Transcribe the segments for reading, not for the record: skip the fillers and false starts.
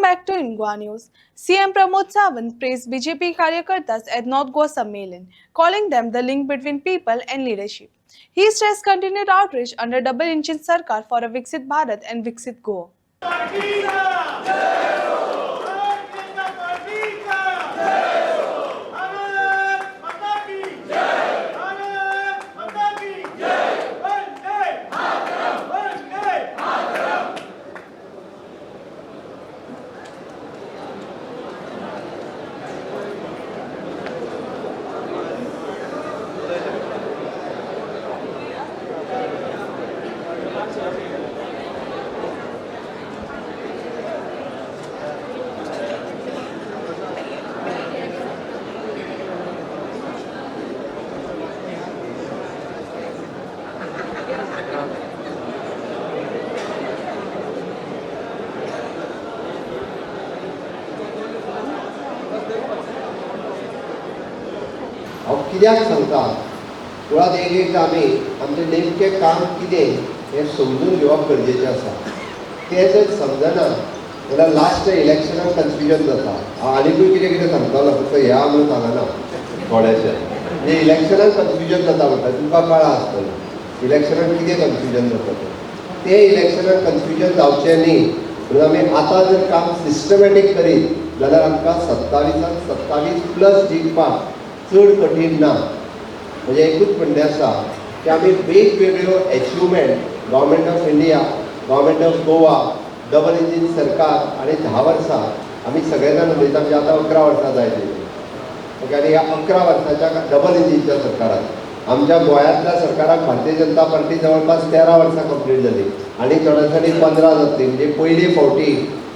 back to Ingwa News. CM Pramod Sawant praised BJP Karyakartas at North Goa Sammelan, calling them the link between people and leadership. He stressed continued outreach under double engine Sarkar for a Viksit Bharat and Viksit Goa. हांव कित्याक सांगता मुळात एकदां आमी आमचें नेमकें काम कितें हें समजून घेवप गरजेचें आसा. तें जर समजना जाल्यार लास्ट इलेक्शनाक कन्फ्युजन जाता. हांव आनीकूय कितें कितें सांगतालो फक्त ह्या म्हणून सांगना थोडेशें. म्हणजे इलेक्शनाक कन्फ्युजन जाता म्हणटा तुमकां कळ्ळां आसतलें इलेक्शनाक कितें कन्फ्युजन जाता तें इलेक्शनाक कन्फ्युजन जावचें न्ही म्हणून आमी आतां जर काम सिस्टमॅटीक करीत जाल्यार आमकां 27+27 जिखपाक चड कठीण ना. म्हणजे एकूच म्हणणें आसा की आमी वेगवेगळ्यो achievement government of India, government of Goa, double engine सरकार आनी 10 वर्सां आमी सगळे जाण उलयता म्हणजे आतां 11 वर्सां जायली. ओके, आनी ह्या 11 वर्सांच्या डबल इंजिनच्या सरकाराक आमच्या गोंयांतल्या सरकाराक भारतीय जनता पार्टी जवळपास 13 वर्सां कंप्लीट जाली आनी थोड्या दिसांनी 15 जातली. म्हणजे पयली फावटी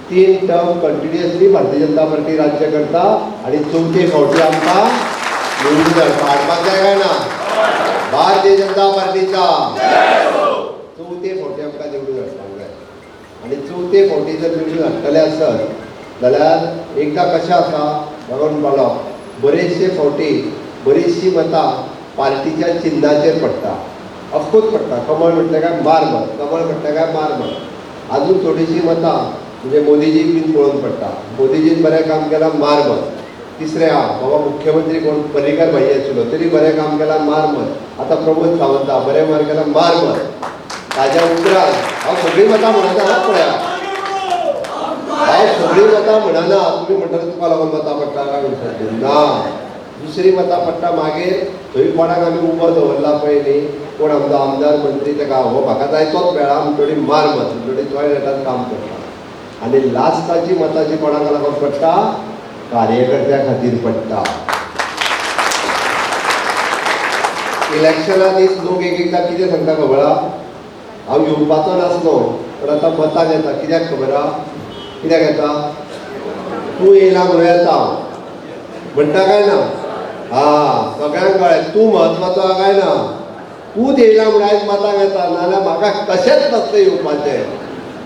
3 term continuously Bharatiya Janata party राज्य करता आनी चवथे फावटी आमकां निवडून हाडपाक जाय काय ना. भारतीय जनता पार्टीचा चवथे फावटी आमकां निवडून हाडपाक जाय आनी चवथे फावटी जर निवडून हाडटले आसत जाल्यार एकदां कशें आसा म्हाका म्हणपाक बरेचशे फावटी बरीचशी मतां पार्टीच्या चिन्हाचेर पडटा. ऑफकोर्स पडटा. कमळ म्हटलें काय मारमत, कमळ म्हटलें काय मारमत. आजून थोडीशी मतां म्हणजे मोदीजीक बीन पळोवन पडटा. मोदीजीन बरें काम केलां मारमत. तिसरे बाबा मुख्यमंत्री कोण पर्रीकर भाई आशिल्लो तरी बरें काम केलां मारमत. आतां प्रमोद सावंता बरें मार केलां मारमत. ताज्या उपरांत हांव सगळीं मतां म्हणना पळया, हांव सगळीं मतां म्हणना. तुमी म्हणटा तुका लागून मतां पडटा काय म्हणटा ना. दुसरी मतां पडटा मागीर थंय कोणाक आमी उबो दवरला पळय न्ही कोण आमचो आमदार मंत्री ताका हो म्हाका जाय तोच मेळ्ळा म्हणटोडी मारमत म्हणटोडी टॉयलेटांत काम करता. आनी लास्टाची मतां जी कोणाक लागून पडटा कार्यकर्त्या खातीर पडटा. इलेक्शना दीस लोक एकदां कितें सांगता खबर आहा, हांव येवपाचो नासलो पण आतां मतांक येता. कित्याक खबर आहा कित्याक येता? तूं येयला म्हणून येता म्हणटा काय ना. सगळ्यांक कळ्ळें तूं म्हत्वाचो आहा काय ना. तूंच येयला म्हणून आयज मतांक येता नाजाल्यार म्हाका कशेंच नासलें येवपाचें.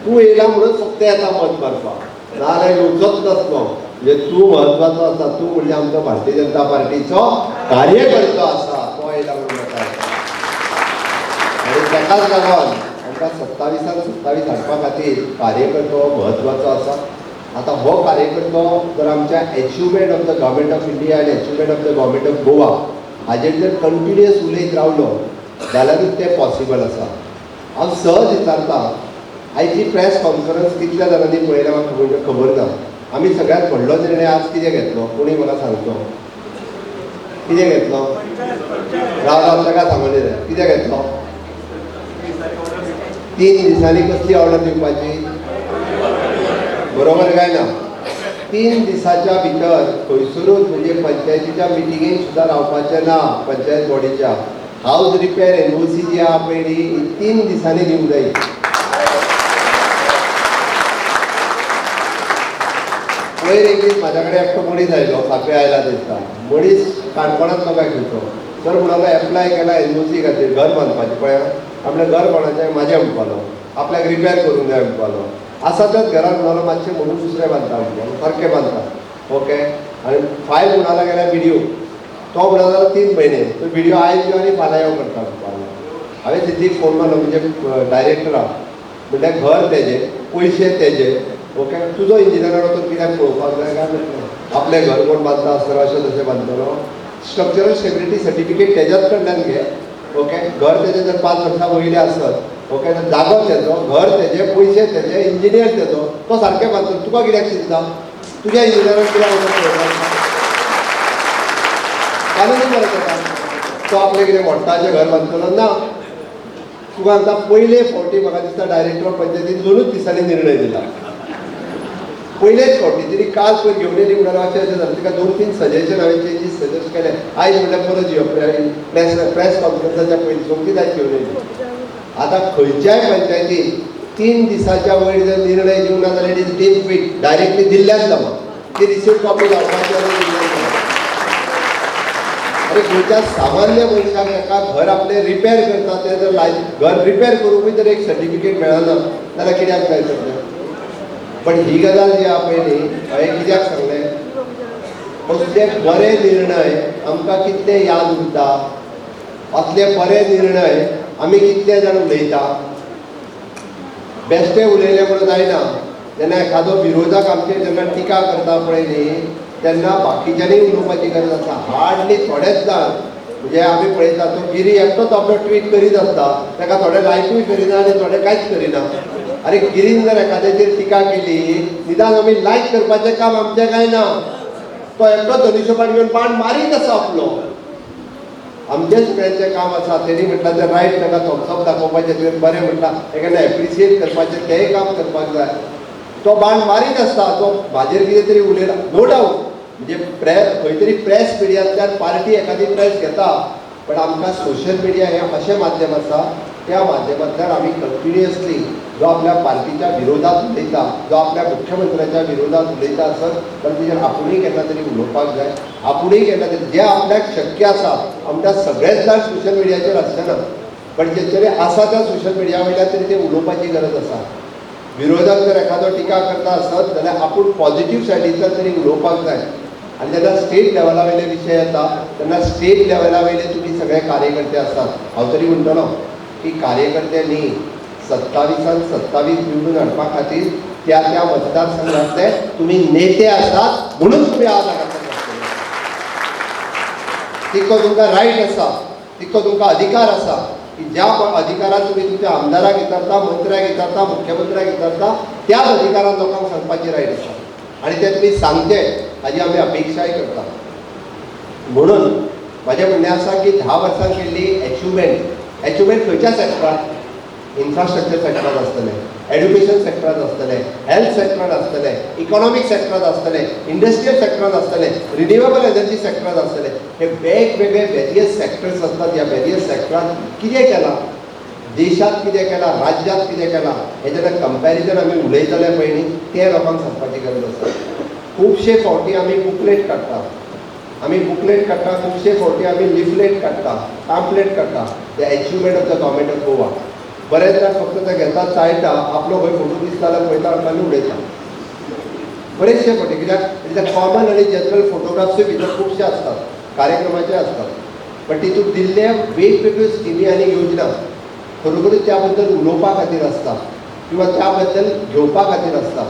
तूं येयला म्हणून फक्त येता मत मारपाक नाजाल्यार येवचोच नासलो. म्हणजे तूं म्हत्वाचो आसा. तूं म्हणजे आमचो भारतीय जनता पार्टीचो कार्यकर्तो आसा. तो येयला म्हणून मतां येता आनी ताकाच लागून आमकां 27+27 हाडपा खातीर कार्यकर्तो म्हत्वाचो आसा. आतां हो कार्यकर्तो जर आमच्या achievement of the government of India आनी achievement of the government of Goa हाजेर जर कंटिन्युअस उलयत रावलो जाल्यारूच तें पॉसिबल आसा. हांव सहज विचारता आयची प्रेस कॉन्फरन्स कितल्या जाणांनी पळयल्या म्हाका खबर ना. आमी सगळ्यांत व्हडलो निर्णय आज कितें घेतलो कोणी म्हाका सांगचो. कितें घेतलो? राव ताका सांगून कितें घेतलो? 3 दिसांनी कसली ऑर्डर दिवपाची बरोबर काय ना. 3 दिसाच्या भितर खंयसरूच म्हणजे पंचायतीच्या मिटिंगेक सुद्दां रावपाचें ना. पंचायत बॉडीच्या हावज रिपेर एनओसी जी आहा पळय न्ही ही 3 दिसांनी दिवंक जाय. पयर एक दीस म्हाज्या कडेन एकटो मनीस आयलो फाफे आयला दिसता. मनीस काणकोणांतलो काय खंयचो तर म्हणून एप्लाय केला एनओसी खातीर घर बांदपाचें. पळय आपलें घर कोणाचें म्हाजें म्हणपालो. आपल्याक रिपेर करूंक जाय म्हणपालो. आसा त्याच घरान म्हणून मातशें म्हणून दुसरें बांदता म्हणपालो. सारकें बांदता. ओके. आनी फायल म्हणाला गेल्यार व्हिडियो तो म्हणून 3 म्हयने तो व्हिडियो आयज यो आनी फाल्यां यो करता म्हणपालो. हांवें सिद्धीक फोन मारलो म्हणजे डायरेक्टराक म्हणल्यार घर तेजें पयशे तेजे ओके तुजो इंजिनियरान तो कित्याक पळोवपाक जाय काय म्हटलें आपलें घर कोण बांदता आसतना अशें तशें बांदतलो स्ट्रक्चरल स्टेबिलिटी सर्टिफिकेट तेज्याच कडल्यान घे ओके घर तेजें जर 5 वर्सां वयले आसत ओके जागो तेजो घर तेजे पयशे तेजे इंजिनियर तेजो तो सारकें बांदतलो तुका कित्याक चिंता तुज्या इंजिनियरान कित्याक कानूनी मरे तेका तो आपलें कितें मोडटाचें घर बांदतलो ना तुका आतां पयले फावटी म्हाका दिसता डायरेक्टर ऑफ पंचायतीन 2 दिसांनी निर्णय दिला पयलेच फावटी तरी काल पयर घेवन येयली म्हणून अशें जालें तिका 2-3 सजेशन हांवें चेंजीस सजेस्ट केले आयज म्हणल्यार परत यो प्रेस कॉन्फरन्साच्या पयलीं सोमतीच आयज घेवन येयली आतां खंयच्याय पंचायतीन 3 दिसाच्या वयर जर निर्णय दिवं ना जाल्यार it is deem fit directly दिल्ल्याच जमा ती रिसीप्ट कॉपी लावपाची अरे खंयच्या सामान्य मनशाक एका घर आपलें रिपेर करता तें जर घर रिपेर करूंकूय जर एक सर्टिफिकेट मेळना जाल्यार कित्याक मेळटलें पण ही गजाल जी आहा पयली हांवें कित्याक सांगलें असले बरे निर्णय आमकां कितले याद उरता असले बरे निर्णय आमी कितले जाण उलयता बेश्टे उलयले म्हणून जायना जेन्ना एखादो विरोधक आमचेर जेन्ना टिका करता पळय न्ही तेन्ना बाकीच्यांनी उलोवपाची गरज आसा हार्डली थोडेच जाण म्हणजे आमी पळयता तो गिरी एकटोच आपलो ट्वीट करीत आसता ताका थोडे लायकूय करिना आनी थोडे कांयच करिना अरे गिरीन जर एखाद्याचेर टिका केली निदान आमी लायक करपाचें काम आमचें काय ना तो एकटो धनुश्यबाण घेवन बाण मारीत आसा आपलो आमचेच सगळ्यांचें काम आसा तेणी म्हटलां तें रायट ताका थम्सअप दाखोवपाचें तुवें बरें म्हटलां एखादें एप्रिशिएट करपाचें तेंय काम करपाक जाय तो बाण मारीत आसता तो म्हाजेर कितें तरी उलयला नो डावट म्हणजे खंय तरी प्रेस मिडियांतल्यान पार्टी एखादी प्रेस घेता पण आमकां सोशल मिडिया हें अशें माध्यम आसा त्या माध्यमांतल्यान आमी कंटिन्युअसली जो आपल्या पार्टीच्या विरोधात उलयता जो आपल्या मुख्यमंत्र्याच्या विरोधात उलयता आसत पण तेजेर आपुणूय केन्ना तरी उलोवपाक जाय आपुणूय केन्ना तरी जें आपल्याक शक्य आसा आमच्या सगळेच जाण सोशल मिडियाचेर आसना पण जेंचेर आसा त्या सोशल मिडिया वयल्यान तरी तें उलोवपाची गरज आसा विरोधक जर एखादो टिका करता आसत जाल्यार आपूण पॉझिटीव सायडींतल्यान तरी उलोवपाक जाय आनी जेन्ना स्टेट लेवला वयले विशय येता तेन्ना स्टेट लेवला वयले तुमी सगळे कार्यकर्ते आसात हांव तरी म्हणटलो की कार्यकर्ते न्ही 27 निवडून हाडपा खातीर त्या त्या मतदारसंघातले तुमी नेते आसात म्हणून तुमी आज हांगासर तितको तुमकां रायट आसा तितको तुमकां अधिकार आसा की ज्या अधिकारान तुमी तुमच्या आमदाराक विचारता मंत्र्याक विचारता मुख्यमंत्र्याक विचारता त्याच अधिकारान लोकांक सांगपाची रायट आसा आनी तें तुमी सांगचे हाजी आमी अपेक्षाय करता म्हणून म्हाजें म्हणणें आसा की 10 वर्सां केल्ली एचिवमेंट खंयच्या सॅक्टरांत इन्फ्रास्ट्रक्चर सेक्टरांत आसतलें एड्युकेशन सेक्टरांत आसतलें हेल्थ सेक्टरांत आसतलें इकॉनॉमीक सेक्टरांत आसतलें इंडस्ट्रियल सेक्टरांत आसतलें रिन्युएबल एनर्जी सेक्टरांत आसतलें हे वेगवेगळे वेरियस सेक्टर्स आसतात ह्या वेरियस सेक्टरांत कितें केलां देशांत कितें केलां राज्यांत कितें केलां हें जेन्ना कंपॅरिजन आमी उलयतले पळय न्ही तें लोकांक सांगपाची गरज आसा खुबशे फावटी आमी बुकलेट काडटा खुबशे फावटी आमी लिफलेट काडटा पॅम्पलेट काडटा the achievement of the government of Goa बरेच जाण फक्त ते घेता चाळटा आपलो खंय फोटो दिसता जाल्यार पळयता आनी उडयता बरेचशे फावटी कित्याक कॉमन आनी जनरल फोटोग्राफ्सूय भितर खुबशे आसतात कार्यक्रमाचे आसतात पण तितून दिल्ले वेगवेगळ्यो स्किमी आनी योजना खरोखरूच त्या बद्दल उलोवपा खातीर आसता किंवा त्या बद्दल घेवपा खातीर आसता